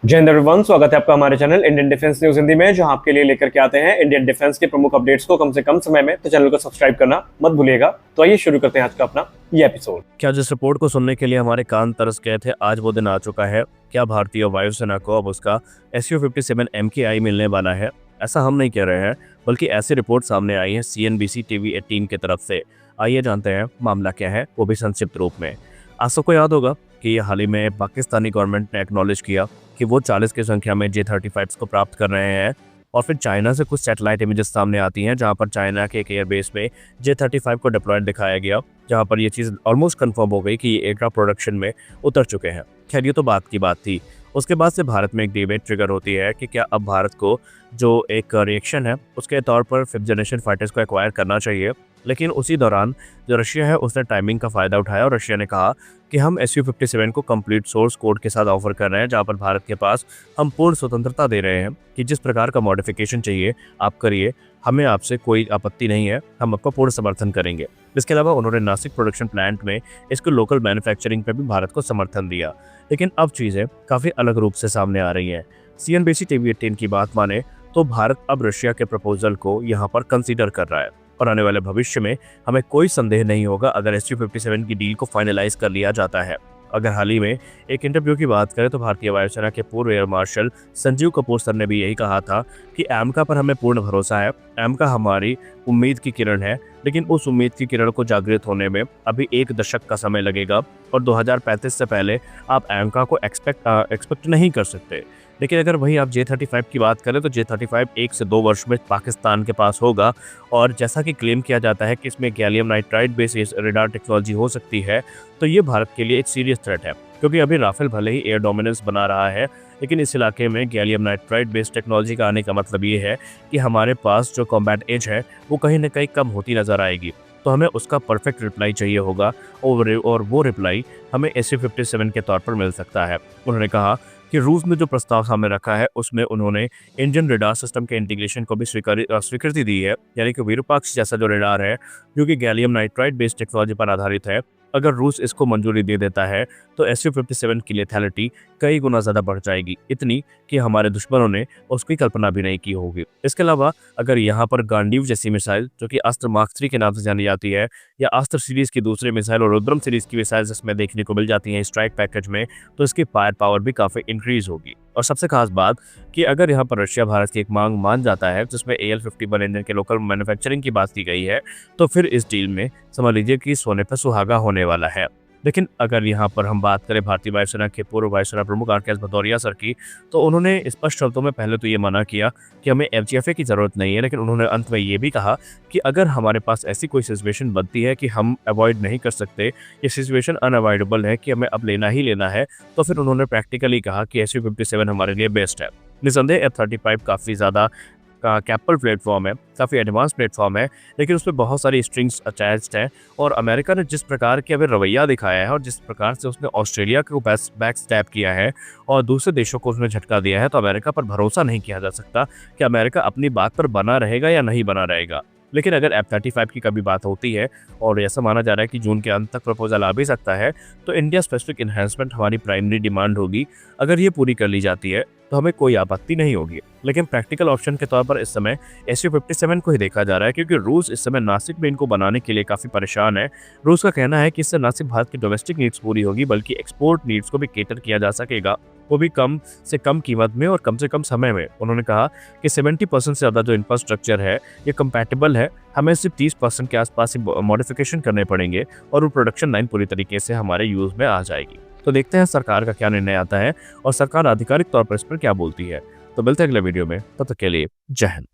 जय हिंद एवरीवन, स्वागत है आपका हमारे channel Indian defence news Hindi में, जहां आपके लिए लेकर के आते हैं इंडियन डिफेंस के प्रमुख अपडेट्स को कम से कम समय में। तो चैनल को सब्सक्राइब करना मत भूलिएगा। तो आइए शुरू करते हैं आज का अपना ये एपिसोड। क्या जिस रिपोर्ट को सुनने के लिए हमारे कान तरस गए थे, आज वो दिन आ चुका है? क्या भारतीय वायुसेना को अब उसका Su-57 MKI मिलने वाला है? ऐसा हम नहीं कह रहे हैं, बल्कि ऐसी रिपोर्ट सामने आई है CNBC TV 18 की तरफ से। आइए जानते हैं मामला क्या है, वो भी संक्षिप्त रूप में। आज सबको याद होगा कि ये हाल ही में पाकिस्तानी गवर्नमेंट ने एक्नॉलेज किया कि वो 40 की संख्या में J-35 को प्राप्त कर रहे हैं, और फिर चाइना से कुछ सैटेलाइट इमेजेस सामने आती हैं जहां पर चाइना के एक एयरबेस में J-35 को डिप्लॉयड दिखाया गया, जहां पर ये चीज़ ऑलमोस्ट कंफर्म हो गई कि ये एयरक्राफ्ट प्रोडक्शन में उतर चुके हैं। खैर, ये तो बात की बात थी। उसके बाद से भारत में एक डिबेट ट्रिगर होती है कि क्या अब भारत को जो एक रिएक्शन है उसके तौर पर 5th जनरेशन फाइटर्स को एक्वायर करना चाहिए। लेकिन उसी दौरान जो रशिया है उसने टाइमिंग का फ़ायदा उठाया और रशिया ने कहा कि हम Su-57 को कंप्लीट सोर्स कोड के साथ ऑफर कर रहे हैं, जहां पर भारत के पास हम पूर्ण स्वतंत्रता दे रहे हैं कि जिस प्रकार का मॉडिफिकेशन चाहिए आप करिए, हमें आपसे कोई आपत्ति नहीं है, हम आपका पूर्ण समर्थन करेंगे। इसके अलावा उन्होंने नासिक प्रोडक्शन प्लांट में इसको लोकल मैन्युफैक्चरिंग पर भी भारत को समर्थन दिया। लेकिन अब चीज़ें काफ़ी अलग रूप से सामने आ रही हैं। CNBC TV 18 की बात माने तो भारत अब रशिया के प्रपोजल को यहाँ पर कंसीडर कर रहा है, और आने वाले भविष्य में हमें कोई संदेह नहीं होगा अगर Su-57 की डील को फाइनलाइज कर लिया जाता है। अगर हाल ही में एक इंटरव्यू की बात करें तो भारतीय वायुसेना के पूर्व air marshal Sanjeev Kapoor sir ने भी यही कहा था कि एमका पर हमें पूर्ण भरोसा है। एमका हमारी उम्मीद की किरण है, लेकिन उस उम्मीद की किरण को जागृत होने में अभी 1 दशक का समय लगेगा, और 2035 से पहले आप एमका को एक्सपेक्ट नहीं कर सकते। लेकिन अगर वही आप J-35 की बात करें तो J-35 1 से 2 वर्ष में पाकिस्तान के पास होगा, और जैसा कि क्लेम किया जाता है कि इसमें gallium nitride based radar technology हो सकती है, तो ये भारत के लिए एक सीरियस थ्रेट है। क्योंकि अभी राफेल भले ही एयर डोमिनेंस बना रहा है, लेकिन इस इलाके में गैलियम नाइट्राइड बेस्ड टेक्नोलॉजी का आने का मतलब ये है कि हमारे पास जो कॉम्बैट एज है वो कहीं ना कहीं कम होती नजर आएगी। तो हमें उसका परफेक्ट रिप्लाई चाहिए होगा, और वो रिप्लाई हमें Su-57 के तौर पर मिल सकता है। उन्होंने कहा कि रूस ने जो प्रस्ताव सामने रखा है उसमें उन्होंने इंडियन रेडार सिस्टम के इंटीग्रेशन को भी स्वीकृति दी है, यानी कि विरूपाक्ष जैसा जो रेडार है जो कि गैलियम नाइट्राइड बेस्ड टेक्नोलॉजी पर आधारित है, अगर रूस इसको मंजूरी दे देता है तो Su-57 की लेथैलिटी कई गुना ज़्यादा बढ़ जाएगी, इतनी कि हमारे दुश्मनों ने उसकी कल्पना भी नहीं की होगी। इसके अलावा अगर यहाँ पर गांडीव जैसी मिसाइल जो कि अस्त्र मार्क 3 के नाम से जानी जाती है, या अस्त्र सीरीज़ की दूसरी मिसाइल और रुद्रम सीरीज़ की मिसाइल इसमें देखने को मिल जाती हैं स्ट्राइक पैकेज में, तो इसकी फायर पावर भी काफ़ी इंक्रीज होगी। और सबसे खास बात कि अगर यहाँ पर रशिया भारत की एक मांग मान जाता है जिसमें AL-51 इंजन के लोकल मैन्युफैक्चरिंग की बात की गई है, तो फिर इस डील में समझ लीजिए कि सोने पर सुहागा होने वाला है। लेकिन अगर यहाँ पर हम बात करें भारतीय वायुसेना के पूर्व वायुसेना प्रमुख RKS भदौरिया सर की, तो उन्होंने स्पष्ट शब्दों में पहले तो ये मना किया कि हमें FGFA की ज़रूरत नहीं है, लेकिन उन्होंने अंत में ये भी कहा कि अगर हमारे पास ऐसी कोई सिचुएशन बनती है कि हम अवॉइड नहीं कर सकते, ये सिचुएशन अनअवॉइडेबल है कि हमें अब लेना ही लेना है, तो फिर उन्होंने प्रैक्टिकली कहा कि Su-57 हमारे लिए बेस्ट है। निसंदेह F-35 काफ़ी ज़्यादा का कैपिटल प्लेटफॉर्म है, काफ़ी एडवांस प्लेटफॉर्म है, लेकिन उसमें बहुत सारी स्ट्रिंग्स अटैच्ड हैं, और अमेरिका ने जिस प्रकार की अभी रवैया दिखाया है और जिस प्रकार से उसने ऑस्ट्रेलिया को बैक स्टैप किया है और दूसरे देशों को उसने झटका दिया है, तो अमेरिका पर भरोसा नहीं किया जा सकता कि अमेरिका अपनी बात पर बना रहेगा या नहीं बना रहेगा। लेकिन अगर F-35 की कभी बात होती है और ऐसा माना जा रहा है कि जून के अंत तक प्रपोजल आ भी सकता है, तो इंडिया स्पेसिफिक इन्हांसमेंट हमारी प्राइमरी डिमांड होगी। अगर ये पूरी कर ली जाती है तो हमें कोई आपत्ति नहीं होगी। लेकिन प्रैक्टिकल ऑप्शन के तौर पर इस समय Su-57 को ही देखा जा रहा है, क्योंकि रूस इस समय नासिक में इनको बनाने के लिए काफ़ी परेशान है। रूस का कहना है कि इससे न सिर्फ भारत की डोमेस्टिक नीड्स पूरी होगी, बल्कि एक्सपोर्ट नीड्स को भी केटर किया जा सकेगा, वो भी कम से कम कीमत में और कम से कम समय में। उन्होंने कहा कि 70% से ज़्यादा जो इंफ्रास्ट्रक्चर है ये कंपैटिबल है, हमें सिर्फ 30% के आसपास ही मॉडिफिकेशन करने पड़ेंगे और वो प्रोडक्शन लाइन पूरी तरीके से हमारे यूज़ में आ जाएगी। तो देखते हैं सरकार का क्या निर्णय आता है और सरकार आधिकारिक तौर पर इस पर क्या बोलती है। तो मिलते हैं अगले वीडियो में, तब तक के लिए जय हिंद।